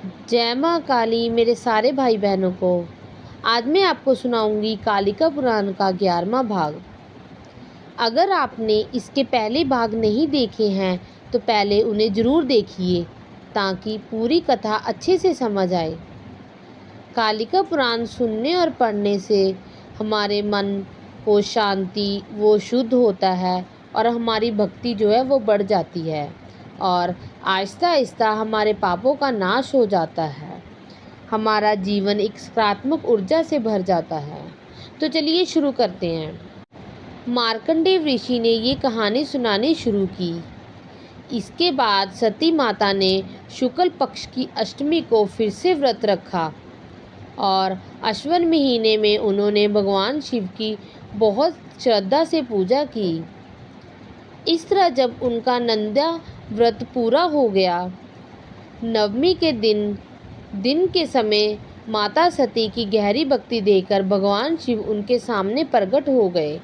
जय माँ काली मेरे सारे भाई बहनों को। आज मैं आपको सुनाऊंगी कालिका पुराण का 11वां भाग। अगर आपने इसके पहले भाग नहीं देखे हैं तो पहले उन्हें ज़रूर देखिए ताकि पूरी कथा अच्छे से समझ आए। कालिका पुराण सुनने और पढ़ने से हमारे मन को शांति वो शुद्ध होता है और हमारी भक्ति जो है वो बढ़ जाती है और आहिस्ता आहिस्ता हमारे पापों का नाश हो जाता है। हमारा जीवन एक सकारात्मक ऊर्जा से भर जाता है। तो चलिए शुरू करते हैं। मार्कंडेय ऋषि ने ये कहानी सुनानी शुरू की। इसके बाद सती माता ने शुक्ल पक्ष की अष्टमी को फिर से व्रत रखा और अश्विन महीने में उन्होंने भगवान शिव की बहुत श्रद्धा से पूजा की। इस तरह जब उनका नंदा व्रत पूरा हो गया, नवमी के दिन के समय माता सती की गहरी भक्ति देखकर भगवान शिव उनके सामने प्रकट हो गए।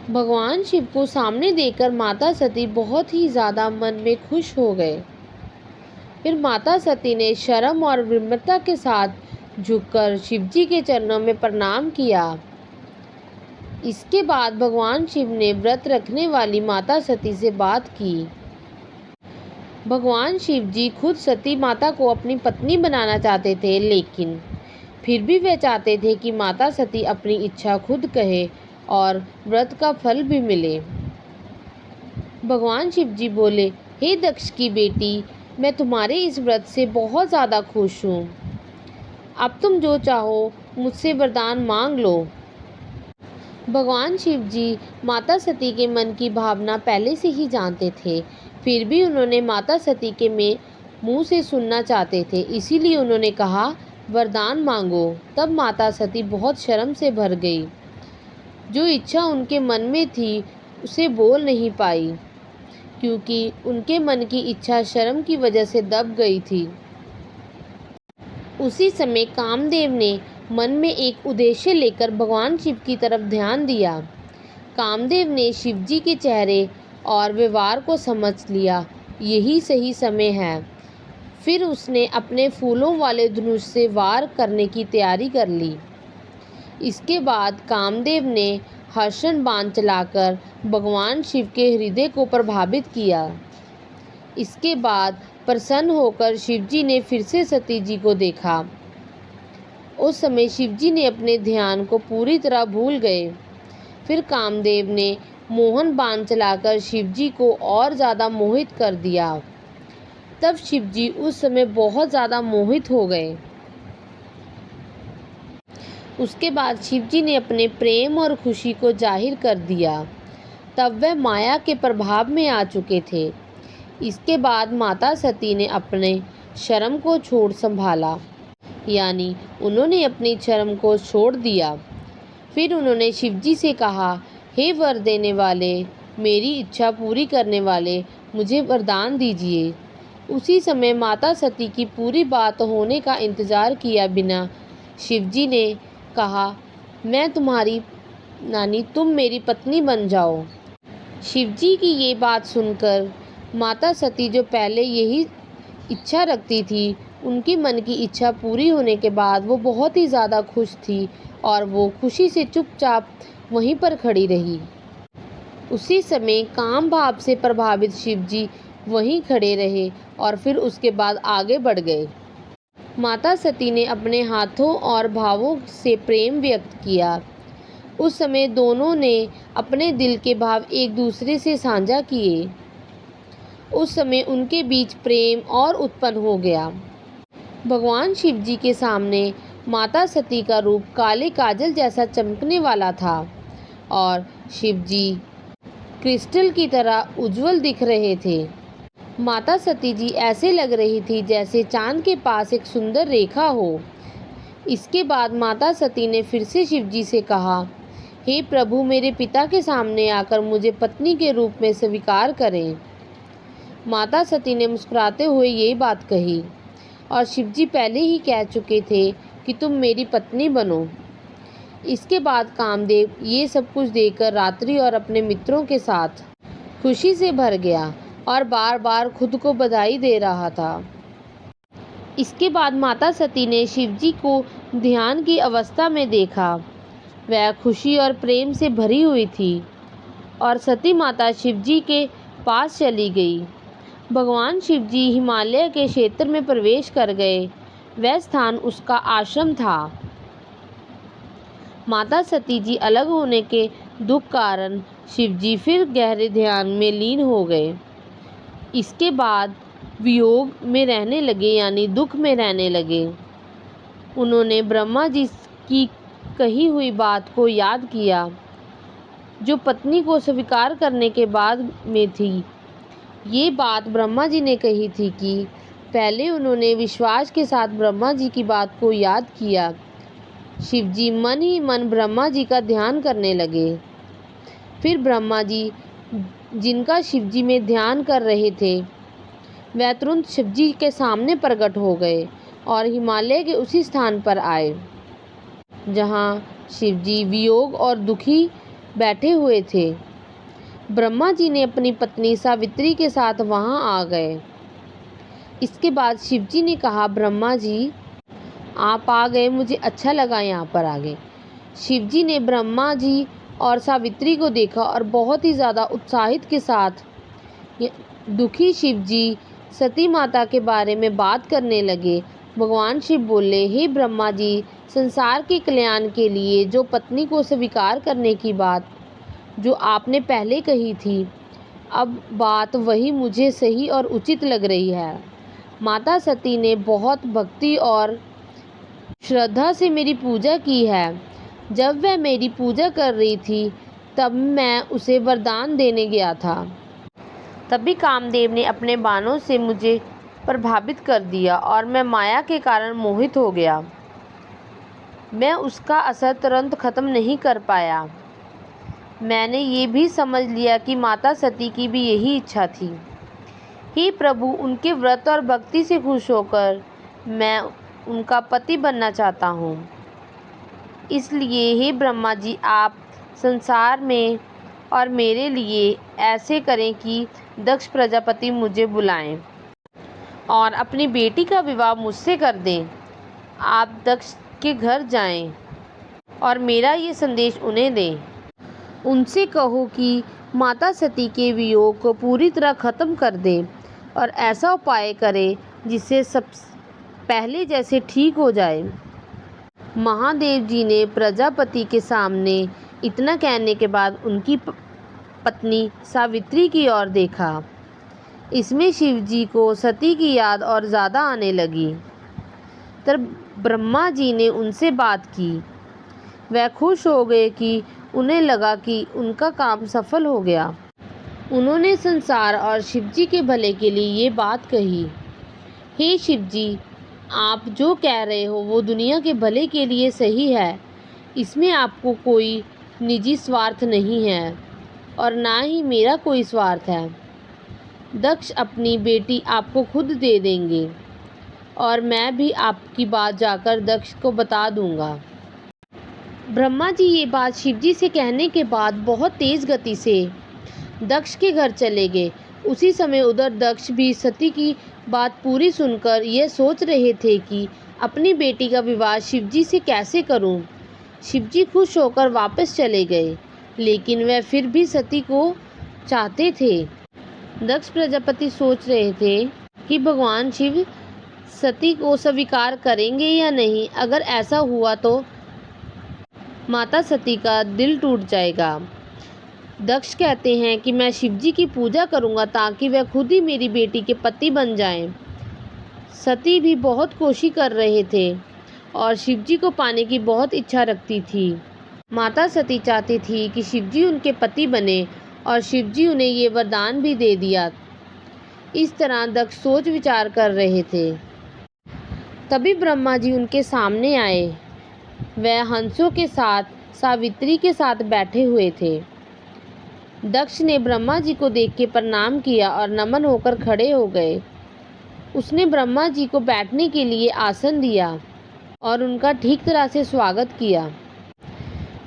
भगवान शिव को सामने देखकर माता सती बहुत ही ज़्यादा मन में खुश हो गए। फिर माता सती ने शर्म और विनम्रता के साथ झुककर शिवजी के चरणों में प्रणाम किया। इसके बाद भगवान शिव ने व्रत रखने वाली माता सती से बात की। भगवान शिव जी खुद सती माता को अपनी पत्नी बनाना चाहते थे, लेकिन फिर भी वे चाहते थे कि माता सती अपनी इच्छा खुद कहे और व्रत का फल भी मिले। भगवान शिव जी बोले, हे दक्ष की बेटी, मैं तुम्हारे इस व्रत से बहुत ज़्यादा खुश हूँ। अब तुम जो चाहो मुझसे वरदान मांग लो। भगवान शिव जी माता सती के मन की भावना पहले से ही जानते थे, फिर भी उन्होंने माता सती के मुंह से सुनना चाहते थे, इसीलिए उन्होंने कहा, वरदान मांगो। तब माता सती बहुत शर्म से भर गई। जो इच्छा उनके मन में थी उसे बोल नहीं पाई, क्योंकि उनके मन की इच्छा शर्म की वजह से दब गई थी। उसी समय कामदेव ने मन में एक उद्देश्य लेकर भगवान शिव की तरफ ध्यान दिया। कामदेव ने शिवजी के चेहरे और व्यवहार को समझ लिया, यही सही समय है। फिर उसने अपने फूलों वाले धनुष से वार करने की तैयारी कर ली। इसके बाद कामदेव ने हर्षण बाण चलाकर भगवान शिव के हृदय को प्रभावित किया। इसके बाद प्रसन्न होकर शिवजी ने फिर से सती जी को देखा। उस समय शिवजी ने अपने ध्यान को पूरी तरह भूल गए। फिर कामदेव ने मोहन बाण चलाकर शिवजी को और ज़्यादा मोहित कर दिया। तब शिवजी उस समय बहुत ज़्यादा मोहित हो गए। उसके बाद शिवजी ने अपने प्रेम और खुशी को जाहिर कर दिया। तब वह माया के प्रभाव में आ चुके थे। इसके बाद माता सती ने अपने शर्म को छोड़ संभाला, यानी उन्होंने अपनी शर्म को छोड़ दिया। फिर उन्होंने शिवजी से कहा, हे वर देने वाले, मेरी इच्छा पूरी करने वाले, मुझे वरदान दीजिए। उसी समय माता सती की पूरी बात होने का इंतज़ार किया बिना शिवजी ने कहा, मैं तुम्हारी तुम मेरी पत्नी बन जाओ। शिवजी की ये बात सुनकर माता सती, जो पहले यही इच्छा रखती थी, उनकी मन की इच्छा पूरी होने के बाद वो बहुत ही ज़्यादा खुश थी और वो खुशी से चुपचाप वहीं पर खड़ी रही। उसी समय काम भाव से प्रभावित शिवजी वहीं खड़े रहे और फिर उसके बाद आगे बढ़ गए। माता सती ने अपने हाथों और भावों से प्रेम व्यक्त किया। उस समय दोनों ने अपने दिल के भाव एक दूसरे से साझा किए। उस समय उनके बीच प्रेम और उत्पन्न हो गया। भगवान शिवजी के सामने माता सती का रूप काले काजल जैसा चमकने वाला था और शिवजी क्रिस्टल की तरह उज्जवल दिख रहे थे। माता सती जी ऐसे लग रही थी जैसे चांद के पास एक सुंदर रेखा हो। इसके बाद माता सती ने फिर से शिवजी से कहा, हे प्रभु, मेरे पिता के सामने आकर मुझे पत्नी के रूप में स्वीकार करें। माता सती ने मुस्कुराते हुए ये बात कही और शिवजी पहले ही कह चुके थे कि तुम मेरी पत्नी बनो। इसके बाद कामदेव ये सब कुछ देखकर रात्रि और अपने मित्रों के साथ खुशी से भर गया और बार बार खुद को बधाई दे रहा था। इसके बाद माता सती ने शिवजी को ध्यान की अवस्था में देखा। वह खुशी और प्रेम से भरी हुई थी और सती माता शिवजी के पास चली गई। भगवान शिवजी हिमालय के क्षेत्र में प्रवेश कर गए। वह स्थान उसका आश्रम था। माता सती जी अलग होने के दुख कारण शिवजी फिर गहरे ध्यान में लीन हो गए। इसके बाद वियोग में रहने लगे, यानी दुख में रहने लगे। उन्होंने ब्रह्मा जी की कही हुई बात को याद किया, जो पत्नी को स्वीकार करने के बाद में थी। ये बात ब्रह्मा जी ने कही थी कि पहले उन्होंने विश्वास के साथ ब्रह्मा जी की बात को याद किया। शिवजी मन ही मन ब्रह्मा जी का ध्यान करने लगे। फिर ब्रह्मा जी, जिनका शिवजी में ध्यान कर रहे थे, वह तुरंत शिवजी के सामने प्रकट हो गए और हिमालय के उसी स्थान पर आए जहाँ शिवजी वियोग और दुखी बैठे हुए थे। ब्रह्मा जी ने अपनी पत्नी सावित्री के साथ वहां आ गए। इसके बाद शिवजी ने कहा, ब्रह्मा जी आप आ गए, मुझे अच्छा लगा यहाँ पर आ गए। शिवजी ने ब्रह्मा जी और सावित्री को देखा और बहुत ही ज़्यादा उत्साहित के साथ दुखी शिवजी सती माता के बारे में बात करने लगे। भगवान शिव बोले, हे ब्रह्मा जी, संसार के कल्याण के लिए जो पत्नी को स्वीकार करने की बात जो आपने पहले कही थी, अब बात वही मुझे सही और उचित लग रही है। माता सती ने बहुत भक्ति और श्रद्धा से मेरी पूजा की है। जब वह मेरी पूजा कर रही थी तब मैं उसे वरदान देने गया था। तभी कामदेव ने अपने बाणों से मुझे प्रभावित कर दिया और मैं माया के कारण मोहित हो गया। मैं उसका असर तुरंत खत्म नहीं कर पाया। मैंने ये भी समझ लिया कि माता सती की भी यही इच्छा थी। हे प्रभु, उनके व्रत और भक्ति से खुश होकर मैं उनका पति बनना चाहता हूँ। इसलिए हे ब्रह्मा जी, आप संसार में और मेरे लिए ऐसे करें कि दक्ष प्रजापति मुझे बुलाएं और अपनी बेटी का विवाह मुझसे कर दें। आप दक्ष के घर जाएं और मेरा ये संदेश उन्हें दें। उनसे कहो कि माता सती के वियोग को पूरी तरह ख़त्म कर दें और ऐसा उपाय करें जिससे सब पहले जैसे ठीक हो जाए। महादेव जी ने प्रजापति के सामने इतना कहने के बाद उनकी पत्नी सावित्री की ओर देखा। इसमें शिव जी को सती की याद और ज़्यादा आने लगी। तब ब्रह्मा जी ने उनसे बात की। वह खुश हो गए कि उन्हें लगा कि उनका काम सफल हो गया। उन्होंने संसार और शिवजी के भले के लिए ये बात कही, हे शिवजी, आप जो कह रहे हो वो दुनिया के भले के लिए सही है। इसमें आपको कोई निजी स्वार्थ नहीं है और ना ही मेरा कोई स्वार्थ है। दक्ष अपनी बेटी आपको खुद दे देंगे और मैं भी आपकी बात जाकर दक्ष को बता दूंगा। ब्रह्मा जी ये बात शिवजी से कहने के बाद बहुत तेज़ गति से दक्ष के घर चले गए। उसी समय उधर दक्ष भी सती की बात पूरी सुनकर यह सोच रहे थे कि अपनी बेटी का विवाह शिवजी से कैसे करूं। शिवजी खुश होकर वापस चले गए, लेकिन वह फिर भी सती को चाहते थे। दक्ष प्रजापति सोच रहे थे कि भगवान शिव सती को स्वीकार करेंगे या नहीं। अगर ऐसा हुआ तो माता सती का दिल टूट जाएगा। दक्ष कहते हैं कि मैं शिवजी की पूजा करूंगा ताकि वह खुद ही मेरी बेटी के पति बन जाएं। सती भी बहुत कोशिश कर रहे थे और शिवजी को पाने की बहुत इच्छा रखती थी। माता सती चाहती थी कि शिवजी उनके पति बने और शिवजी उन्हें ये वरदान भी दे दिया। इस तरह दक्ष सोच विचार कर रहे थे। तभी ब्रह्मा जी उनके सामने आए। वह हंसों के साथ सावित्री के साथ बैठे हुए थे। दक्ष ने ब्रह्मा जी को देख के प्रणाम किया और नमन होकर खड़े हो गए। उसने ब्रह्मा जी को बैठने के लिए आसन दिया और उनका ठीक तरह से स्वागत किया।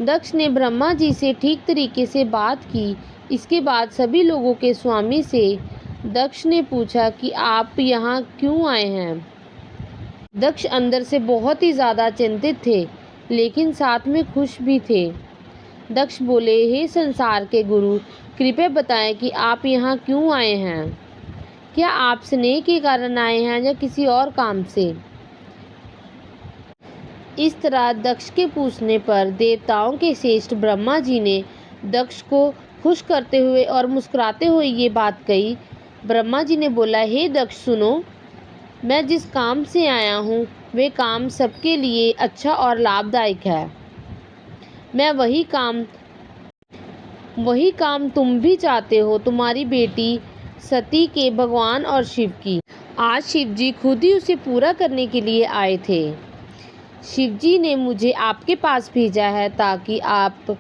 दक्ष ने ब्रह्मा जी से ठीक तरीके से बात की। इसके बाद सभी लोगों के स्वामी से दक्ष ने पूछा कि आप यहाँ क्यों आए हैं। दक्ष अंदर से बहुत ही ज़्यादा चिंतित थे, लेकिन साथ में खुश भी थे। दक्ष बोले, हे संसार के गुरु, कृपया बताएं कि आप यहाँ क्यों आए हैं। क्या आप स्नेह के कारण आए हैं या किसी और काम से? इस तरह दक्ष के पूछने पर देवताओं के श्रेष्ठ ब्रह्मा जी ने दक्ष को खुश करते हुए और मुस्कुराते हुए ये बात कही। ब्रह्मा जी ने बोला, हे दक्ष सुनो, मैं जिस काम से आया हूँ वे काम सबके लिए अच्छा और लाभदायक है। मैं वही काम तुम भी चाहते हो, तुम्हारी बेटी सती के, भगवान और शिव की। आज शिव जी खुद ही उसे पूरा करने के लिए आए थे। शिव जी ने मुझे आपके पास भेजा है ताकि आप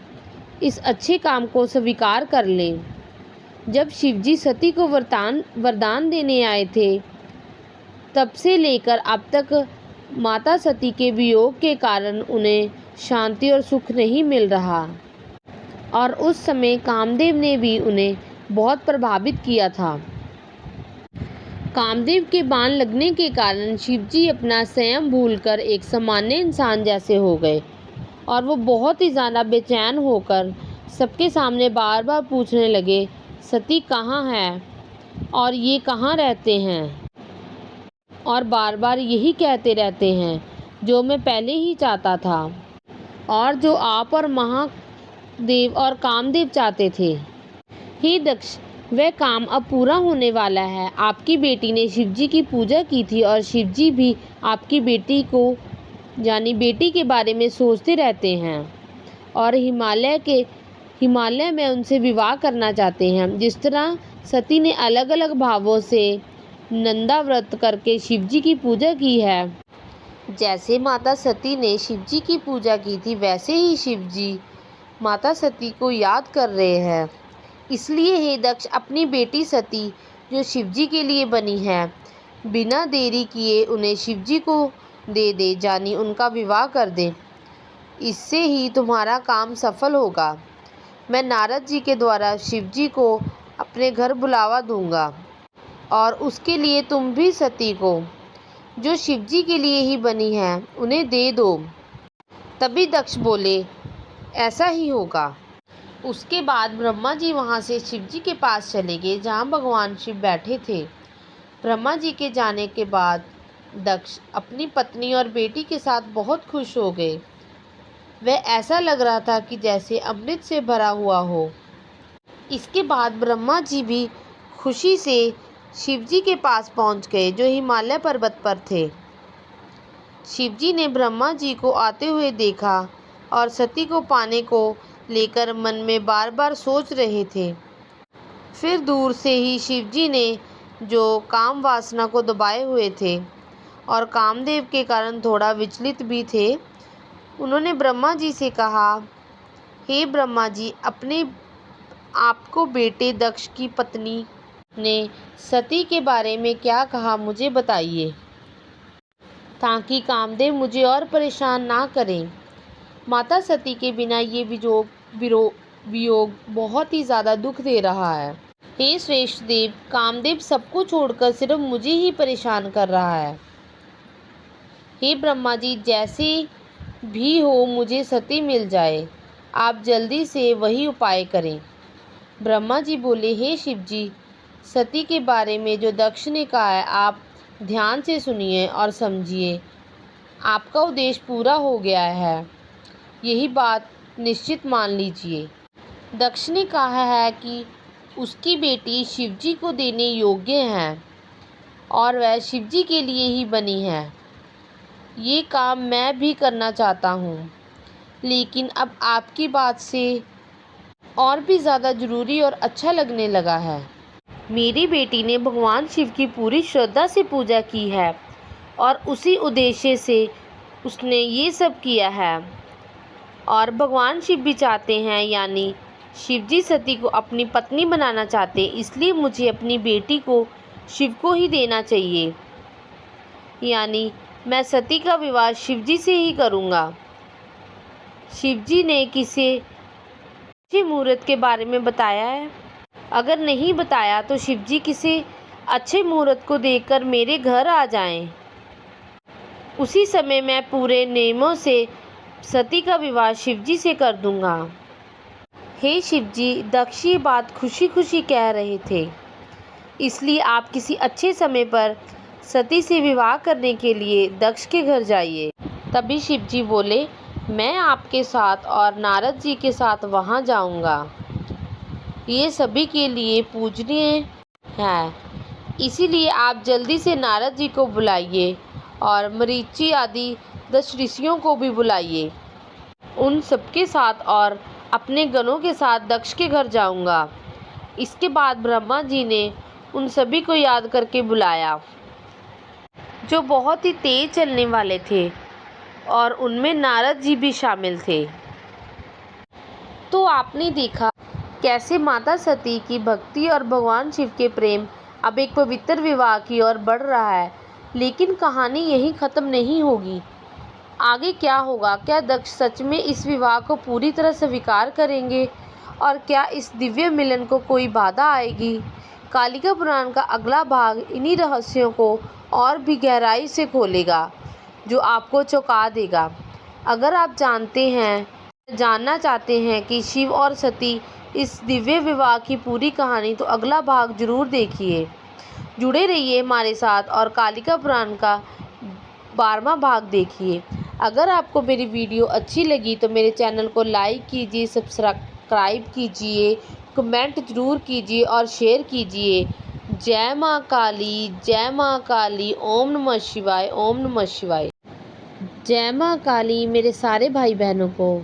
इस अच्छे काम को स्वीकार कर लें। जब शिव जी सती को वरदान देने आए थे, तब से लेकर अब तक माता सती के वियोग के कारण उन्हें शांति और सुख नहीं मिल रहा, और उस समय कामदेव ने भी उन्हें बहुत प्रभावित किया था। कामदेव के बाण लगने के कारण शिव जी अपना संयम भूलकर एक सामान्य इंसान जैसे हो गए, और वो बहुत ही ज़्यादा बेचैन होकर सबके सामने बार बार पूछने लगे, सती कहाँ है और ये कहाँ रहते हैं, और बार बार यही कहते रहते हैं जो मैं पहले ही चाहता था और जो आप और महादेव और कामदेव चाहते थे। हे दक्ष, वह काम अब पूरा होने वाला है। आपकी बेटी ने शिवजी की पूजा की थी और शिवजी भी आपकी बेटी को यानी बेटी के बारे में सोचते रहते हैं और हिमालय में उनसे विवाह करना चाहते हैं। जिस तरह सती ने अलग अलग भावों से नंदा व्रत करके शिवजी की पूजा की है, जैसे माता सती ने शिवजी की पूजा की थी, वैसे ही शिवजी माता सती को याद कर रहे हैं। इसलिए हे दक्ष, अपनी बेटी सती जो शिवजी के लिए बनी है, बिना देरी किए उन्हें शिवजी को दे दे, यानी उनका विवाह कर दे। इससे ही तुम्हारा काम सफल होगा। मैं नारद जी के द्वारा शिवजी को अपने घर बुलावा दूंगा और उसके लिए तुम भी सती को, जो शिवजी के लिए ही बनी है, उन्हें दे दो। तभी दक्ष बोले, ऐसा ही होगा। उसके बाद ब्रह्मा जी वहाँ से शिवजी के पास चले गए जहाँ भगवान शिव बैठे थे। ब्रह्मा जी के जाने के बाद दक्ष अपनी पत्नी और बेटी के साथ बहुत खुश हो गए। वह ऐसा लग रहा था कि जैसे अमृत से भरा हुआ हो। इसके बाद ब्रह्मा जी भी खुशी से शिवजी के पास पहुँच गए जो हिमालय पर्वत पर थे। शिवजी ने ब्रह्मा जी को आते हुए देखा और सती को पाने को लेकर मन में बार बार सोच रहे थे। फिर दूर से ही शिवजी ने, जो काम वासना को दबाए हुए थे और कामदेव के कारण थोड़ा विचलित भी थे, उन्होंने ब्रह्मा जी से कहा, हे ब्रह्मा जी, अपने आपको बेटे दक्ष की पत्नी ने सती के बारे में क्या कहा मुझे बताइए, ताकि कामदेव मुझे और परेशान ना करें। माता सती के बिना ये वियोग बहुत ही ज़्यादा दुख दे रहा है। हे श्रेष्ठ देव, कामदेव सबको छोड़कर सिर्फ मुझे ही परेशान कर रहा है। हे ब्रह्मा जी, जैसे भी हो मुझे सती मिल जाए, आप जल्दी से वही उपाय करें। ब्रह्मा जी बोले, हे शिव जी, सती के बारे में जो दक्ष ने कहा है, आप ध्यान से सुनिए और समझिए। आपका उद्देश्य पूरा हो गया है, यही बात निश्चित मान लीजिए। दक्ष ने कहा है कि उसकी बेटी शिवजी को देने योग्य है और वह शिवजी के लिए ही बनी है। ये काम मैं भी करना चाहता हूँ, लेकिन अब आपकी बात से और भी ज़्यादा ज़रूरी और अच्छा लगने लगा है। मेरी बेटी ने भगवान शिव की पूरी श्रद्धा से पूजा की है और उसी उद्देश्य से उसने ये सब किया है, और भगवान शिव भी चाहते हैं, यानी शिवजी सती को अपनी पत्नी बनाना चाहते, इसलिए मुझे अपनी बेटी को शिव को ही देना चाहिए, यानी मैं सती का विवाह शिवजी से ही करूँगा। शिवजी ने किसी अच्छे मुहूर्त के बारे में बताया है? अगर नहीं बताया तो शिवजी किसी अच्छे मुहूर्त को देखकर मेरे घर आ जाएं। उसी समय मैं पूरे नियमों से सती का विवाह शिवजी से कर दूंगा। हे शिवजी, दक्ष ये बात खुशी खुशी कह रहे थे, इसलिए आप किसी अच्छे समय पर सती से विवाह करने के लिए दक्ष के घर जाइए। तभी शिवजी बोले, मैं आपके साथ और नारद जी के साथ वहाँ जाऊँगा। ये सभी के लिए पूजनीय है, इसीलिए आप जल्दी से नारद जी को बुलाइए और मरीचि आदि 10 ऋषियों को भी बुलाइए। उन सबके साथ और अपने गणों के साथ दक्ष के घर जाऊंगा। इसके बाद ब्रह्मा जी ने उन सभी को याद करके बुलाया, जो बहुत ही तेज चलने वाले थे, और उनमें नारद जी भी शामिल थे। तो आपने देखा कैसे माता सती की भक्ति और भगवान शिव के प्रेम अब एक पवित्र विवाह की ओर बढ़ रहा है। लेकिन कहानी यहीं ख़त्म नहीं होगी। आगे क्या होगा? क्या दक्ष सच में इस विवाह को पूरी तरह स्वीकार करेंगे, और क्या इस दिव्य मिलन को कोई बाधा आएगी? कालिका पुराण का अगला भाग इन्हीं रहस्यों को और भी गहराई से खोलेगा, जो आपको चौंका देगा। अगर आप जानना चाहते हैं कि शिव और सती इस दिव्य विवाह की पूरी कहानी, तो अगला भाग जरूर देखिए। जुड़े रहिए हमारे साथ और कालिका पुराण का 12वां भाग देखिए। अगर आपको मेरी वीडियो अच्छी लगी तो मेरे चैनल को लाइक कीजिए, सब्सक्राइब कीजिए, कमेंट ज़रूर कीजिए और शेयर कीजिए। जय माँ काली, जय माँ काली। ओम नमः शिवाय, ओम नमः शिवाय। जय माँ काली मेरे सारे भाई बहनों को।